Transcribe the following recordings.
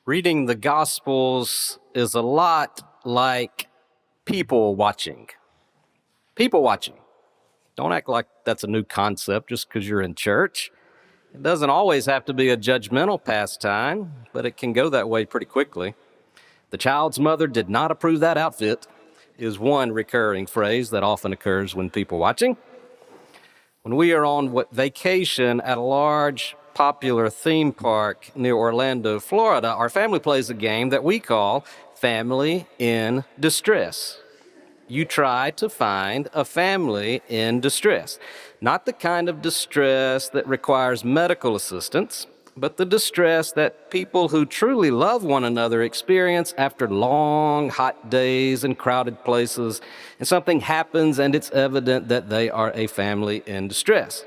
Reading the Gospels is a lot like people watching. People watching. Don't act like that's a new concept just because you're in church. It doesn't always have to be a judgmental pastime, but it can go that way pretty quickly. The child's mother did not approve that outfit is one recurring phrase that often occurs when people watching. When we are on vacation at a large popular theme park near Orlando, Florida, our family plays a game that we call Family in Distress. You try to find a family in distress. Not the kind of distress that requires medical assistance, but the distress that people who truly love one another experience after long, hot days in crowded places, and something happens and it's evident that they are a family in distress.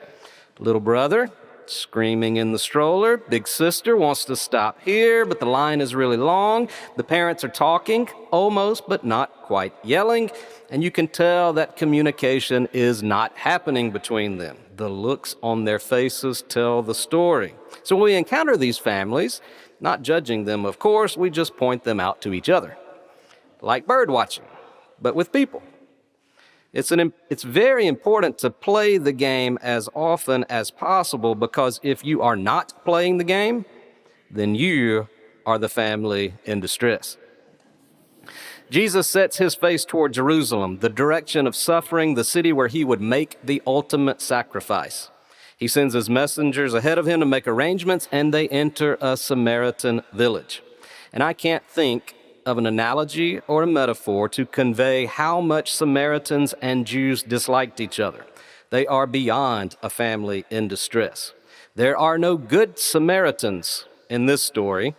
Little brother screaming in the stroller. Big sister wants to stop here, but the line is really long. The parents are talking, almost, but not quite yelling, and you can tell that communication is not happening between them. The looks on their faces tell the story. So when we encounter these families, not judging them, of course, we just point them out to each other. Like bird watching, but with people. It's very important to play the game as often as possible, because if you are not playing the game, then you are the family in distress. Jesus sets his face toward Jerusalem, the direction of suffering, the city where he would make the ultimate sacrifice. He sends his messengers ahead of him to make arrangements, and they enter a Samaritan village. And I can't think of an analogy or a metaphor to convey how much Samaritans and Jews disliked each other. They are beyond a family in distress. There are no good Samaritans in this story,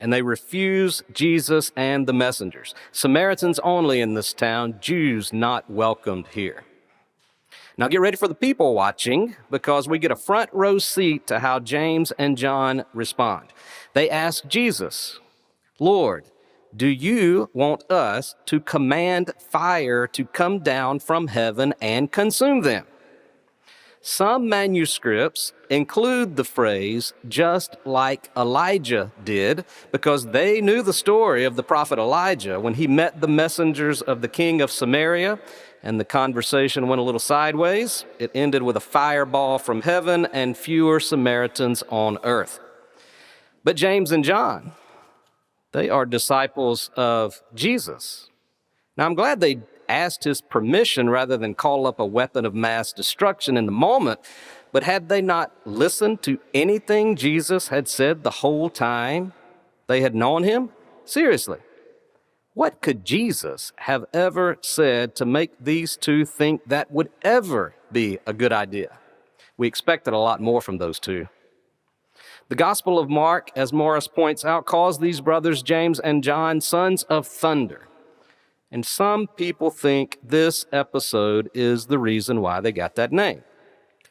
and they refuse Jesus and the messengers. Samaritans only in this town, Jews not welcomed here. Now get ready for the people watching, because we get a front row seat to how James and John respond. They ask Jesus, "Lord, do you want us to command fire to come down from heaven and consume them?" Some manuscripts include the phrase, "just like Elijah did," because they knew the story of the prophet Elijah when he met the messengers of the king of Samaria, and the conversation went a little sideways. It ended with a fireball from heaven and fewer Samaritans on earth. But James and John, they are disciples of Jesus. Now, I'm glad they asked his permission rather than call up a weapon of mass destruction in the moment, but had they not listened to anything Jesus had said the whole time they had known him? Seriously, what could Jesus have ever said to make these two think that would ever be a good idea? We expected a lot more from those two. The Gospel of Mark, as Morris points out, calls these brothers James and John sons of thunder. And some people think this episode is the reason why they got that name.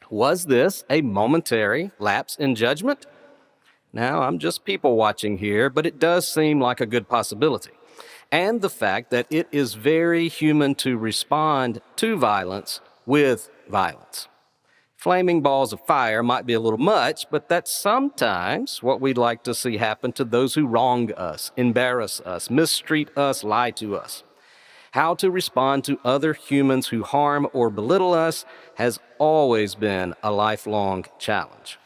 Was this a momentary lapse in judgment? Now, I'm just people watching here, but it does seem like a good possibility. And the fact that it is very human to respond to violence with violence. Flaming balls of fire might be a little much, but that's sometimes what we'd like to see happen to those who wrong us, embarrass us, mistreat us, lie to us. How to respond to other humans who harm or belittle us has always been a lifelong challenge.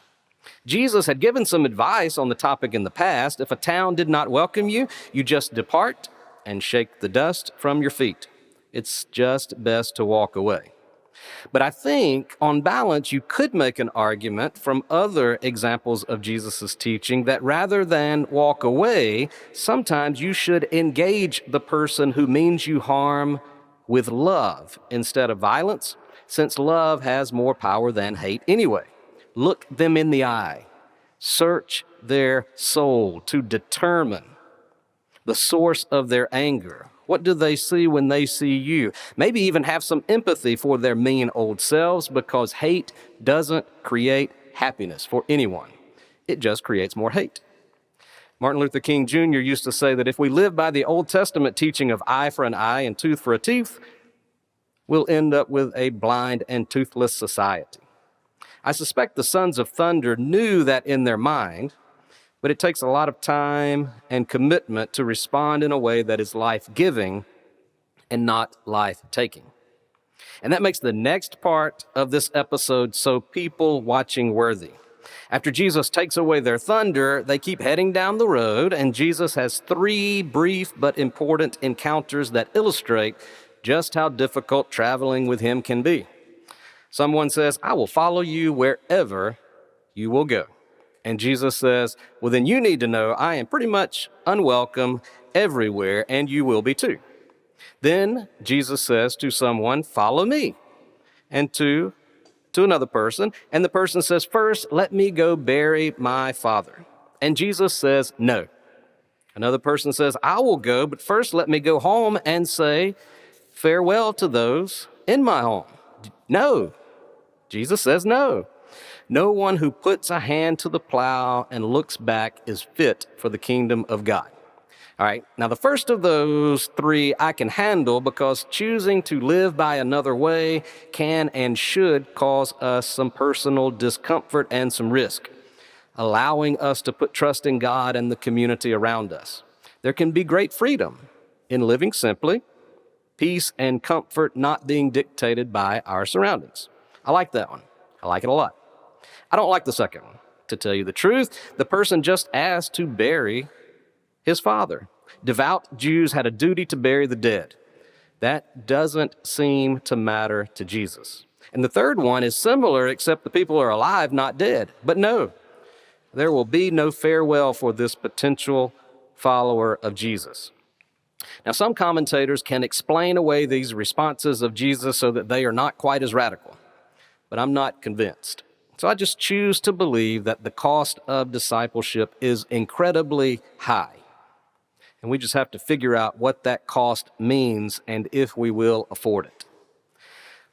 Jesus had given some advice on the topic in the past. If a town did not welcome you, you just depart and shake the dust from your feet. It's just best to walk away. But I think, on balance, you could make an argument from other examples of Jesus' teaching that rather than walk away, sometimes you should engage the person who means you harm with love instead of violence, since love has more power than hate anyway. Look them in the eye. Search their soul to determine the source of their anger. What do they see when they see you? Maybe even have some empathy for their mean old selves, because hate doesn't create happiness for anyone. It just creates more hate. Martin Luther King Jr. used to say that if we live by the Old Testament teaching of eye for an eye and tooth for a tooth, we'll end up with a blind and toothless society. I suspect the sons of thunder knew that in their mind, but it takes a lot of time and commitment to respond in a way that is life-giving and not life-taking. And that makes the next part of this episode so people watching worthy. After Jesus takes away their thunder, they keep heading down the road, and Jesus has 3 brief but important encounters that illustrate just how difficult traveling with him can be. Someone says, "I will follow you wherever you will go." And Jesus says, "Well, then you need to know I am pretty much unwelcome everywhere, and you will be too." Then Jesus says to someone, "Follow me." And to another person, and the person says, "First, let me go bury my father." And Jesus says, "No." Another person says, "I will go, but first let me go home and say farewell to those in my home." No. Jesus says no. No one who puts a hand to the plow and looks back is fit for the kingdom of God. All right, now the first of those 3 I can handle because choosing to live by another way can and should cause us some personal discomfort and some risk, allowing us to put trust in God and the community around us. There can be great freedom in living simply, peace and comfort not being dictated by our surroundings. I like that one. I like it a lot. I don't like the second one. To tell you the truth, the person just asked to bury his father. Devout Jews had a duty to bury the dead. That doesn't seem to matter to Jesus. And the third one is similar, except the people are alive, not dead. But no, there will be no farewell for this potential follower of Jesus. Now, some commentators can explain away these responses of Jesus so that they are not quite as radical, but I'm not convinced. So I just choose to believe that the cost of discipleship is incredibly high. And we just have to figure out what that cost means and if we will afford it.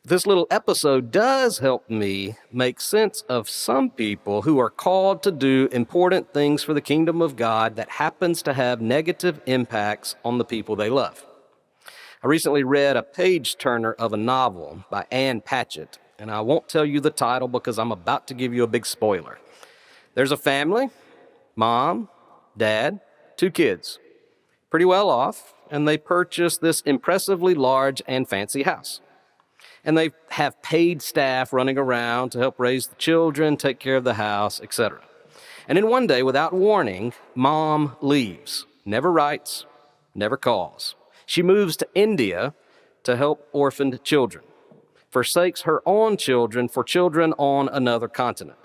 This little episode does help me make sense of some people who are called to do important things for the kingdom of God that happens to have negative impacts on the people they love. I recently read a page-turner of a novel by Ann Patchett, and I won't tell you the title because I'm about to give you a big spoiler. There's a family, mom, dad, 2 kids. Pretty well off, and they purchase this impressively large and fancy house. And they have paid staff running around to help raise the children, take care of the house, etc. And then one day, without warning, mom leaves, never writes, never calls. She moves to India to help orphaned children, forsakes her own children for children on another continent.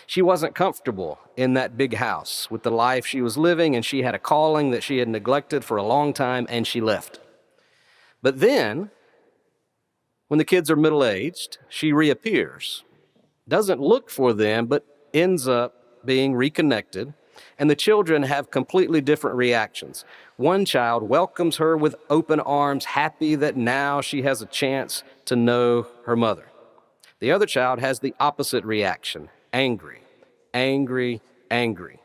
She wasn't comfortable in that big house with the life she was living, and she had a calling that she had neglected for a long time, and she left. But then, when the kids are middle-aged, she reappears, doesn't look for them, but ends up being reconnected, and the children have completely different reactions. One child welcomes her with open arms, happy that now she has a chance to know her mother. The other child has the opposite reaction. Angry, angry, angry.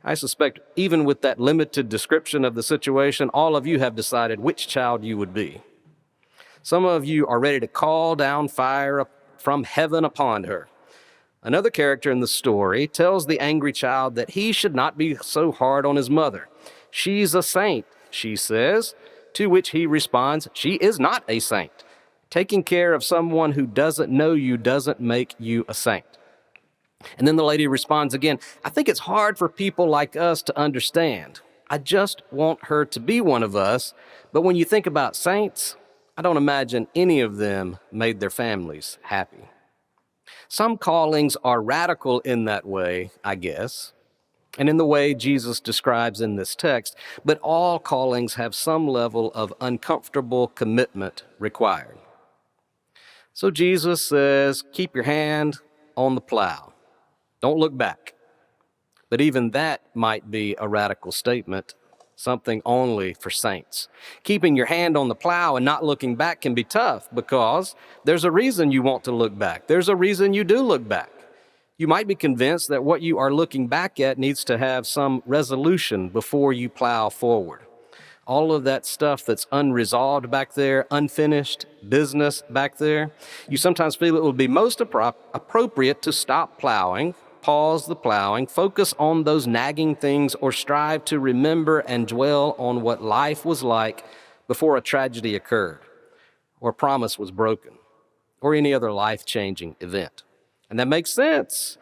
I suspect even with that limited description of the situation, all of you have decided which child you would be. Some of you are ready to call down fire from heaven upon her. Another character in the story tells the angry child that he should not be so hard on his mother. "She's a saint," she says, to which he responds, "She is not a saint. Taking care of someone who doesn't know you doesn't make you a saint." And then the lady responds again, "I think it's hard for people like us to understand. I just want her to be one of us. But when you think about saints, I don't imagine any of them made their families happy." Some callings are radical in that way, I guess, and in the way Jesus describes in this text, but all callings have some level of uncomfortable commitment required. So Jesus says, keep your hand on the plow. Don't look back. But even that might be a radical statement, something only for saints. Keeping your hand on the plow and not looking back can be tough because there's a reason you want to look back. There's a reason you do look back. You might be convinced that what you are looking back at needs to have some resolution before you plow forward. All of that stuff that's unresolved back there, unfinished business back there, you sometimes feel it would be most appropriate to stop plowing pause the plowing, focus on those nagging things, or strive to remember and dwell on what life was like before a tragedy occurred, or a promise was broken, or any other life-changing event. And that makes sense,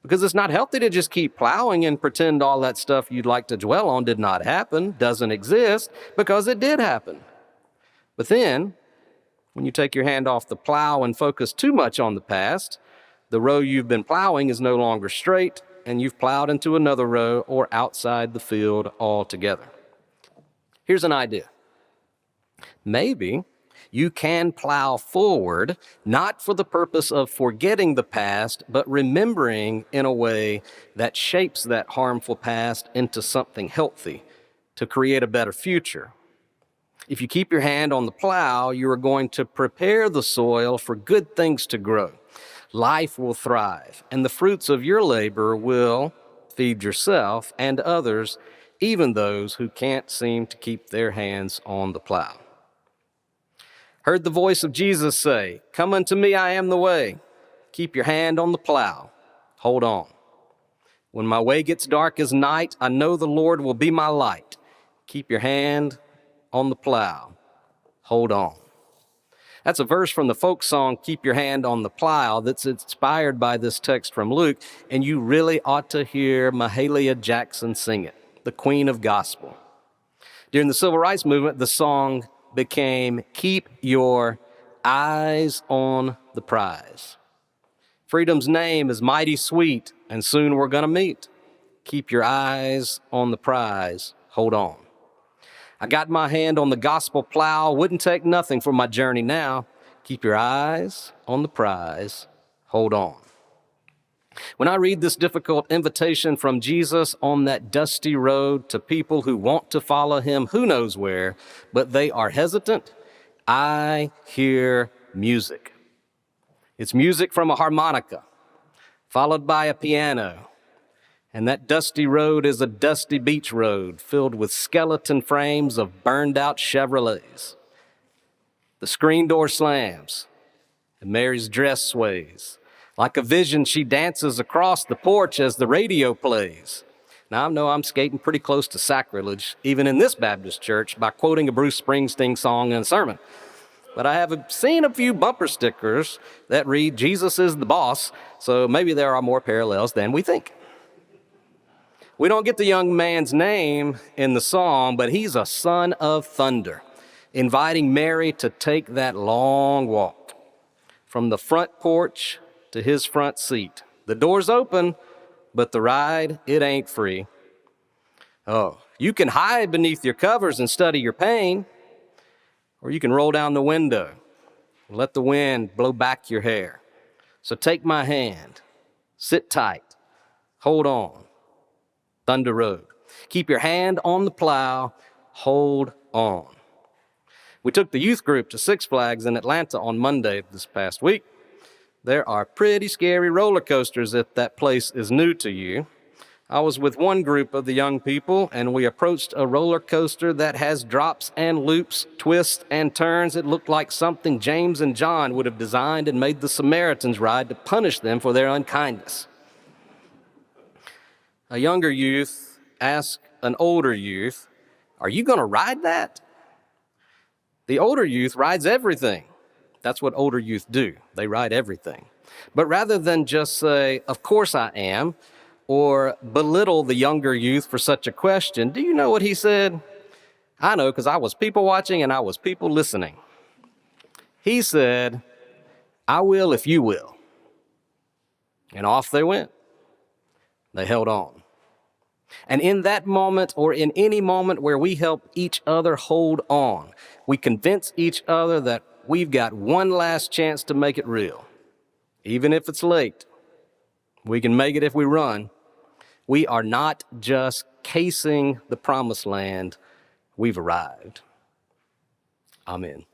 because it's not healthy to just keep plowing and pretend all that stuff you'd like to dwell on did not happen, doesn't exist, because it did happen. But then, when you take your hand off the plow and focus too much on the past, the row you've been plowing is no longer straight, and you've plowed into another row or outside the field altogether. Here's an idea. Maybe you can plow forward, not for the purpose of forgetting the past, but remembering in a way that shapes that harmful past into something healthy to create a better future. If you keep your hand on the plow, you are going to prepare the soil for good things to grow. Life will thrive, and the fruits of your labor will feed yourself and others, even those who can't seem to keep their hands on the plow. Heard the voice of Jesus say, "Come unto me, I am the way. Keep your hand on the plow. Hold on. When my way gets dark as night, I know the Lord will be my light. Keep your hand on the plow. Hold on." That's a verse from the folk song, "Keep Your Hand on the Plow," that's inspired by this text from Luke, and you really ought to hear Mahalia Jackson sing it, the queen of gospel. During the Civil Rights Movement, the song became "Keep Your Eyes on the Prize." Freedom's name is mighty sweet, and soon we're gonna meet. Keep your eyes on the prize. Hold on. I got my hand on the gospel plow, wouldn't take nothing for my journey now. Keep your eyes on the prize. Hold on. When I read this difficult invitation from Jesus on that dusty road to people who want to follow him who knows where, but they are hesitant, I hear music. It's music from a harmonica, followed by a piano. And that dusty road is a dusty beach road filled with skeleton frames of burned-out Chevrolets. The screen door slams, and Mary's dress sways. Like a vision, she dances across the porch as the radio plays. Now, I know I'm skating pretty close to sacrilege, even in this Baptist church, by quoting a Bruce Springsteen song in a sermon. But I have seen a few bumper stickers that read, "Jesus is the boss," so maybe there are more parallels than we think. We don't get the young man's name in the song, but he's a son of thunder, inviting Mary to take that long walk from the front porch to his front seat. The door's open, but the ride, it ain't free. Oh, you can hide beneath your covers and study your pain, or you can roll down the window and let the wind blow back your hair. So take my hand, sit tight, hold on. Thunder Road. Keep your hand on the plow, hold on. We took the youth group to Six Flags in Atlanta on Monday this past week. There are pretty scary roller coasters if that place is new to you. I was with one group of the young people, and we approached a roller coaster that has drops and loops, twists and turns. It looked like something James and John would have designed and made the Samaritans ride to punish them for their unkindness. A younger youth asked an older youth, "Are you going to ride that?" The older youth rides everything. That's what older youth do. They ride everything. But rather than just say, "Of course I am," or belittle the younger youth for such a question, do you know what he said? I know, because I was people watching and I was people listening. He said, "I will if you will." And off they went. They held on. And in that moment, or in any moment where we help each other hold on, we convince each other that we've got one last chance to make it real. Even if it's late, we can make it if we run. We are not just casing the promised land, we've arrived. Amen.